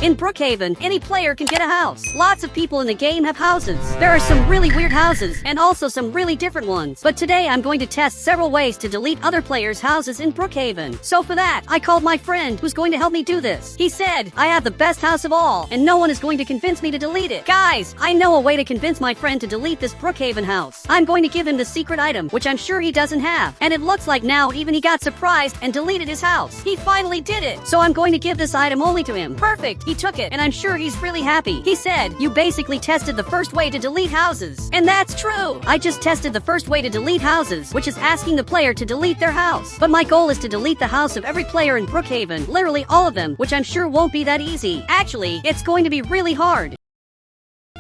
In Brookhaven, any player can get a house. Lots of people in the game have houses. There are some really weird houses, and also some really different ones. But today I'm going to test several ways to delete other players' houses in Brookhaven. So for that, I called my friend who's going to help me do this. He said, I have the best house of all, and no one is going to convince me to delete it. Guys, I know a way to convince my friend to delete this Brookhaven house. I'm going to give him the secret item, which I'm sure he doesn't have. And it looks like now even he got surprised and deleted his house. He finally did it. So I'm going to give this item only to him. Perfect. He took it, and I'm sure he's really happy. He said, you basically tested the first way to delete houses. And that's true. I just tested the first way to delete houses, which is asking the player to delete their house. But my goal is to delete the house of every player in Brookhaven, literally all of them, which I'm sure won't be that easy. Actually, it's going to be really hard.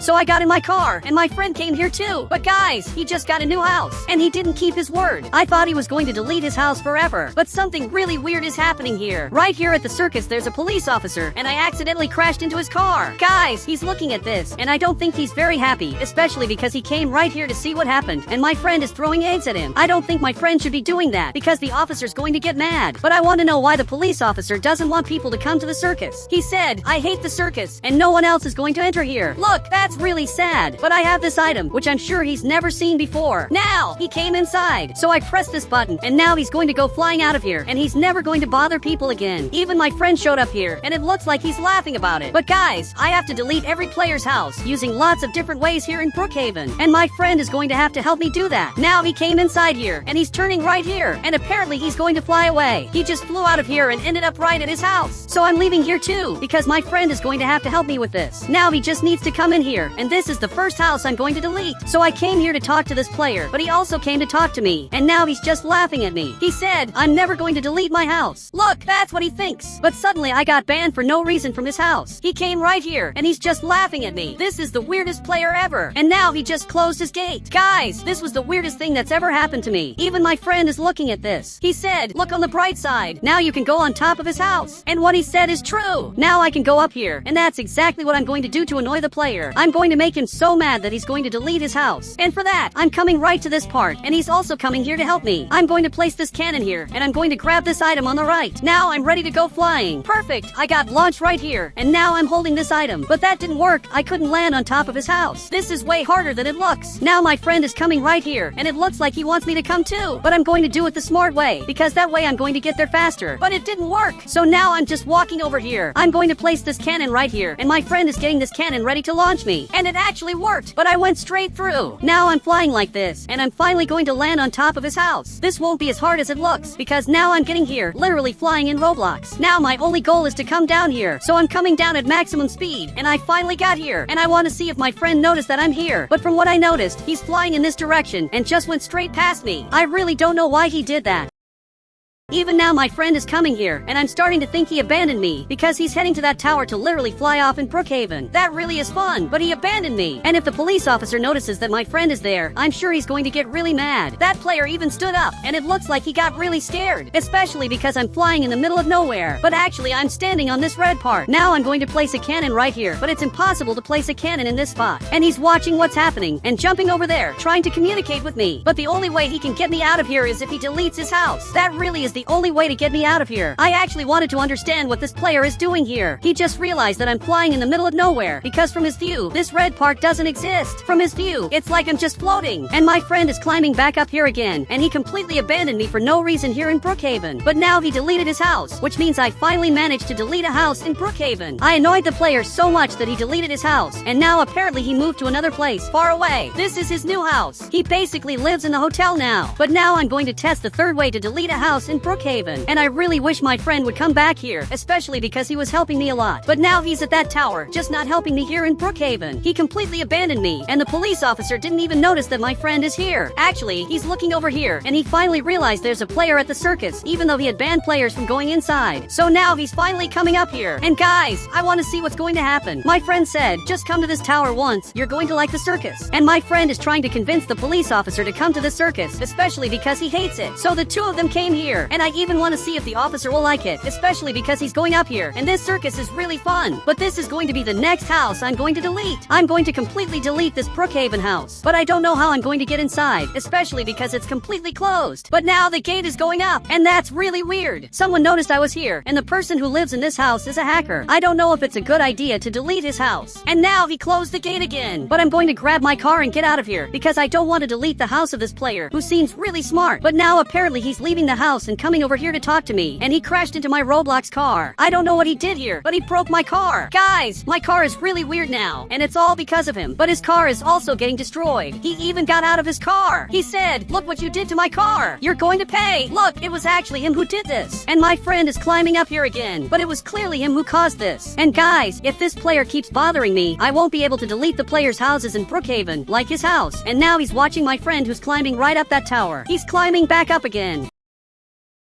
So I got in my car, and my friend came here too. But guys, he just got a new house, and he didn't keep his word. I thought he was going to delete his house forever, but something really weird is happening here. Right here at the circus, there's a police officer, and I accidentally crashed into his car. Guys, he's looking at this, and I don't think he's very happy, especially because he came right here to see what happened, and my friend is throwing eggs at him. I don't think my friend should be doing that, because the officer's going to get mad. But I want to know why the police officer doesn't want people to come to the circus. He said, I hate the circus, and no one else is going to enter here. Look, that's really sad, but I have this item, which I'm sure he's never seen before. Now, he came inside, so I pressed this button, and now he's going to go flying out of here, and he's never going to bother people again. Even my friend showed up here, and it looks like he's laughing about it. But guys, I have to delete every player's house, using lots of different ways here in Brookhaven, and my friend is going to have to help me do that. Now he came inside here, and he's turning right here, and apparently he's going to fly away. He just flew out of here and ended up right at his house. So I'm leaving here too, because my friend is going to have to help me with this. Now he just needs to come in here, and this is the first house I'm going to delete. So I came here to talk to this player, but he also came to talk to me, and now he's just laughing at me. He said, I'm never going to delete my house. Look, that's what he thinks. But suddenly I got banned for no reason from his house. He came right here, and he's just laughing at me. This is the weirdest player ever. And now he just closed his gate. Guys, this was the weirdest thing that's ever happened to me. Even my friend is looking at this. He said, look on the bright side. Now you can go on top of his house. And what he said is true. Now I can go up here, and that's exactly what I'm going to do to annoy the player. I'm going to make him so mad that he's going to delete his house. And for that, I'm coming right to this part, and he's also coming here to help me. I'm going to place this cannon here, and I'm going to grab this item on the right. Now I'm ready to go flying. Perfect! I got launched right here, and now I'm holding this item. But that didn't work. I couldn't land on top of his house. This is way harder than it looks. Now my friend is coming right here, and it looks like he wants me to come too. But I'm going to do it the smart way, because that way I'm going to get there faster. But it didn't work. So now I'm just walking over here. I'm going to place this cannon right here, and my friend is getting this cannon ready to launch me. And it actually worked, but I went straight through. Now I'm flying like this, and I'm finally going to land on top of his house. This won't be as hard as it looks, because now I'm getting here, literally flying in Roblox. Now my only goal is to come down here, so I'm coming down at maximum speed, and I finally got here, and I want to see if my friend noticed that I'm here. But from what I noticed, he's flying in this direction, and just went straight past me. I really don't know why he did that. Even now my friend is coming here, and I'm starting to think he abandoned me, because he's heading to that tower to literally fly off in Brookhaven. That really is fun, but he abandoned me. And if the police officer notices that my friend is there, I'm sure he's going to get really mad. That player even stood up, and it looks like he got really scared, especially because I'm flying in the middle of nowhere. But actually I'm standing on this red part. Now I'm going to place a cannon right here, but it's impossible to place a cannon in this spot. And he's watching what's happening, and jumping over there, trying to communicate with me. But the only way he can get me out of here is if he deletes his house. That really is the only way to get me out of here. I actually wanted to understand what this player is doing here. He just realized that I'm flying in the middle of nowhere, because from his view, this red part doesn't exist. From his view, it's like I'm just floating. And my friend is climbing back up here again, and he completely abandoned me for no reason here in Brookhaven. But now he deleted his house, which means I finally managed to delete a house in Brookhaven. I annoyed the player so much that he deleted his house, and now apparently he moved to another place far away. This is his new house. He basically lives in the hotel now. But now I'm going to test the third way to delete a house in Brookhaven. And I really wish my friend would come back here, especially because he was helping me a lot. But now he's at that tower, just not helping me here in Brookhaven. He completely abandoned me, and the police officer didn't even notice that my friend is here. Actually, he's looking over here, and he finally realized there's a player at the circus, even though he had banned players from going inside. So now he's finally coming up here. And guys, I want to see what's going to happen. My friend said, just come to this tower once, you're going to like the circus. And my friend is trying to convince the police officer to come to the circus, especially because he hates it. So the two of them came here, and and I even want to see if the officer will like it, especially because he's going up here, and this circus is really fun. But this is going to be the next house I'm going to delete. I'm going to completely delete this Brookhaven house, but I don't know how I'm going to get inside, especially because it's completely closed. But now the gate is going up, and that's really weird. Someone noticed I was here, and the person who lives in this house is a hacker. I don't know if it's a good idea to delete his house. And now he closed the gate again. But I'm going to grab my car and get out of here, because I don't want to delete the house of this player, who seems really smart. But now apparently he's leaving the house and coming over here to talk to me, and he crashed into my Roblox car. I don't know what he did here, but he broke my car. Guys, my car is really weird now, and it's all because of him. But his car is also getting destroyed. He even got out of his car. He said, "Look what you did to my car. You're going to pay." Look, it was actually him who did this. And my friend is climbing up here again, but it was clearly him who caused this. And guys, if this player keeps bothering me, I won't be able to delete the player's houses in Brookhaven, like his house. And now he's watching my friend who's climbing right up that tower. He's climbing back up again.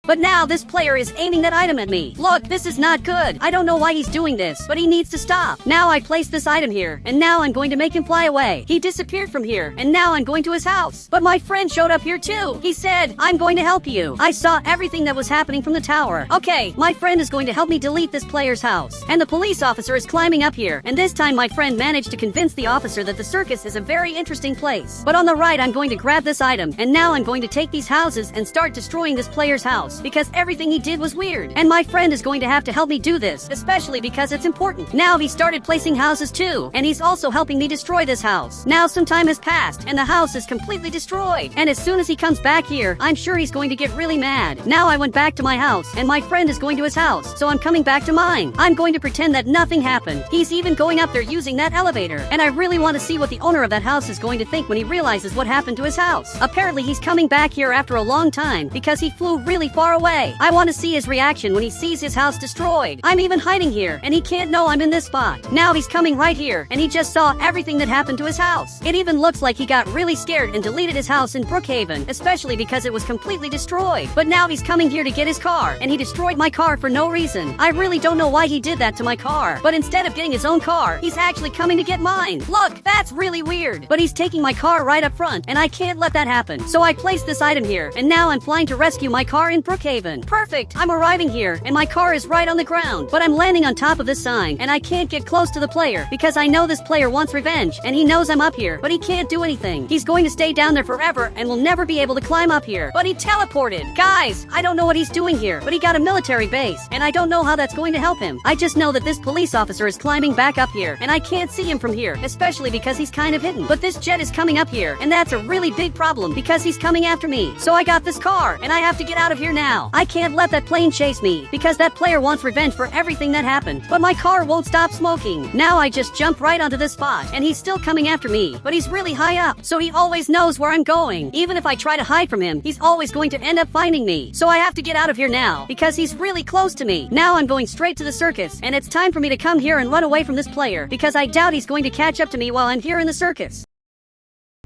But now this player is aiming that item at me. Look, this is not good. I don't know why he's doing this, but he needs to stop. Now I place this item here, and now I'm going to make him fly away. He disappeared from here, and now I'm going to his house. But my friend showed up here too. He said, "I'm going to help you." I saw everything that was happening from the tower. Okay, my friend is going to help me delete this player's house. And the police officer is climbing up here, and this time my friend managed to convince the officer that the circus is a very interesting place. But on the right, I'm going to grab this item, and now I'm going to take these houses and start destroying this player's house, because everything he did was weird. And my friend is going to have to help me do this, especially because it's important. Now he started placing houses too, and he's also helping me destroy this house. Now some time has passed, and the house is completely destroyed. And as soon as he comes back here, I'm sure he's going to get really mad. Now I went back to my house, and my friend is going to his house, so I'm coming back to mine. I'm going to pretend that nothing happened. He's even going up there using that elevator, and I really want to see what the owner of that house is going to think when he realizes what happened to his house. Apparently he's coming back here after a long time, because he flew really far away. I want to see his reaction when he sees his house destroyed. I'm even hiding here, and he can't know I'm in this spot. Now he's coming right here, and he just saw everything that happened to his house. It even looks like he got really scared and deleted his house in Brookhaven, especially because it was completely destroyed. But now he's coming here to get his car, and he destroyed my car for no reason. I really don't know why he did that to my car. But instead of getting his own car, he's actually coming to get mine. Look, that's really weird. But he's taking my car right up front, and I can't let that happen. So I placed this item here, and now I'm flying to rescue my car in Brookhaven. Perfect! I'm arriving here, and my car is right on the ground. But I'm landing on top of this sign, and I can't get close to the player, because I know this player wants revenge, and he knows I'm up here, but he can't do anything. He's going to stay down there forever, and will never be able to climb up here. But he teleported. Guys, I don't know what he's doing here, but he got a military base, and I don't know how that's going to help him. I just know that this police officer is climbing back up here, and I can't see him from here, especially because he's kind of hidden. But this jet is coming up here, and that's a really big problem, because he's coming after me. So I got this car, and I have to get out of here now. I can't let that plane chase me, because that player wants revenge for everything that happened. But my car won't stop smoking. Now I just jump right onto this spot, and he's still coming after me, but he's really high up, so he always knows where I'm going. Even if I try to hide from him, he's always going to end up finding me. So I have to get out of here now, because he's really close to me. Now I'm going straight to the circus, and it's time for me to come here and run away from this player, because I doubt he's going to catch up to me while I'm here in the circus.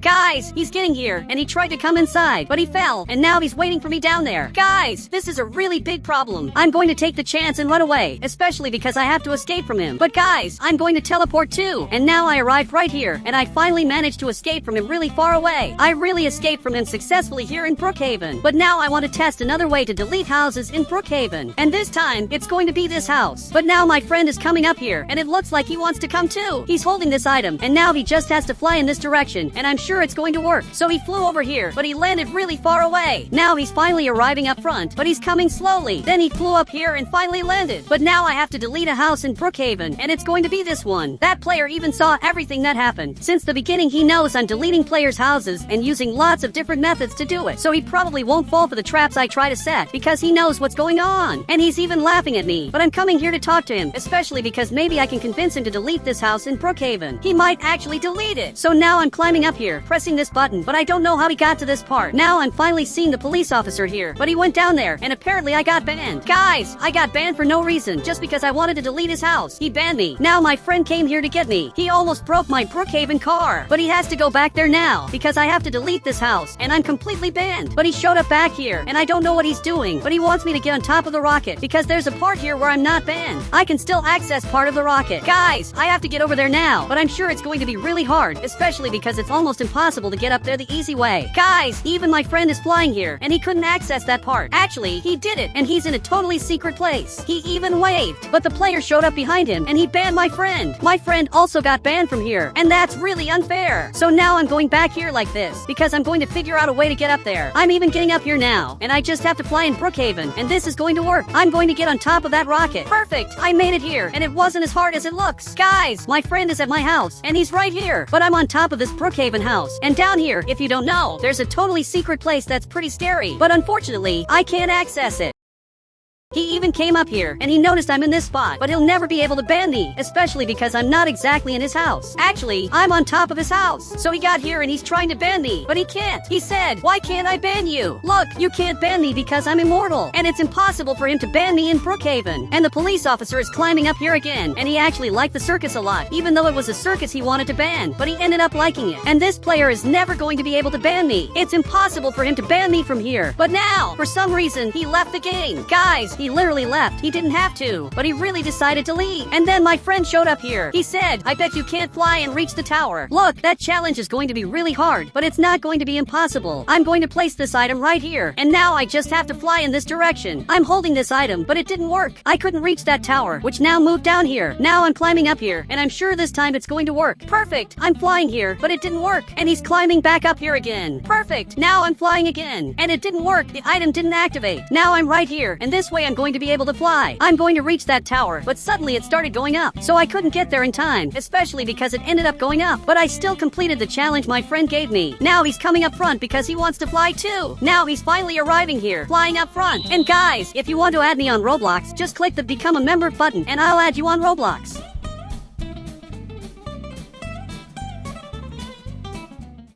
Guys, he's getting here, and he tried to come inside, but he fell, and now he's waiting for me down there. Guys, this is a really big problem. I'm going to take the chance and run away, especially because I have to escape from him. But guys, I'm going to teleport too, and now I arrived right here, and I finally managed to escape from him really far away. I really escaped from him successfully here in Brookhaven. But now I want to test another way to delete houses in Brookhaven, and this time, it's going to be this house. But now my friend is coming up here, and it looks like he wants to come too. He's holding this item, and now he just has to fly in this direction, and I'm sure it's going to work. So he flew over here, but he landed really far away. Now he's finally arriving up front, but he's coming slowly. Then he flew up here and finally landed. But now I have to delete a house in Brookhaven, and it's going to be this one. That player even saw everything that happened. Since the beginning, he knows I'm deleting players' houses and using lots of different methods to do it. So he probably won't fall for the traps I try to set, because he knows what's going on. And he's even laughing at me. But I'm coming here to talk to him, especially because maybe I can convince him to delete this house in Brookhaven. He might actually delete it. So now I'm climbing up here, pressing this button, but I don't know how he got to this part. Now I'm finally seeing the police officer here, but he went down there, and apparently I got banned. Guys, I got banned for no reason, just because I wanted to delete his house. He banned me. Now my friend came here to get me. He almost broke my Brookhaven car, but he has to go back there now, because I have to delete this house, and I'm completely banned. But he showed up back here, and I don't know what he's doing, but he wants me to get on top of the rocket, because there's a part here where I'm not banned. I can still access part of the rocket. Guys, I have to get over there now, but I'm sure it's going to be really hard, especially because it's almost impossible to get up there the easy way. Guys, even my friend is flying here, and he couldn't access that part. Actually, he did it, and he's in a totally secret place. He even waved, but the player showed up behind him, and he banned my friend. My friend also got banned from here, and that's really unfair. So now I'm going back here like this, because I'm going to figure out a way to get up there. I'm even getting up here now, and I just have to fly in Brookhaven, and this is going to work. I'm going to get on top of that rocket. Perfect! I made it here, and it wasn't as hard as it looks. Guys, my friend is at my house, and he's right here, but I'm on top of this Brookhaven house. And down here, if you don't know, there's a totally secret place that's pretty scary, but unfortunately, I can't access it. He even came up here, and he noticed I'm in this spot, but he'll never be able to ban me, especially because I'm not exactly in his house. Actually, I'm on top of his house. So he got here and he's trying to ban me, but he can't. He said, "Why can't I ban you? Look, you can't ban me because I'm immortal, and it's impossible for him to ban me in Brookhaven." And the police officer is climbing up here again, and he actually liked the circus a lot, even though it was a circus he wanted to ban, but he ended up liking it. And this player is never going to be able to ban me. It's impossible for him to ban me from here. But now, for some reason, he left the game. Guys, he literally left. He didn't have to, but he really decided to leave. And then my friend showed up here. He said, "I bet you can't fly and reach the tower." Look, that challenge is going to be really hard, but it's not going to be impossible. I'm going to place this item right here, and now I just have to fly in this direction. I'm holding this item, but it didn't work. I couldn't reach that tower, which now moved down here. Now I'm climbing up here, and I'm sure this time it's going to work. Perfect! I'm flying here, but it didn't work, and he's climbing back up here again. Perfect! Now I'm flying again, and it didn't work. The item didn't activate. Now I'm right here, and this way I'm going to be able to fly. I'm going to reach that tower, but suddenly it started going up, so I couldn't get there in time, especially because it ended up going up. But I still completed the challenge my friend gave me. Now he's coming up front because he wants to fly too. Now he's finally arriving here, flying up front. And guys, if you want to add me on Roblox, just click the Become a Member button, and I'll add you on Roblox.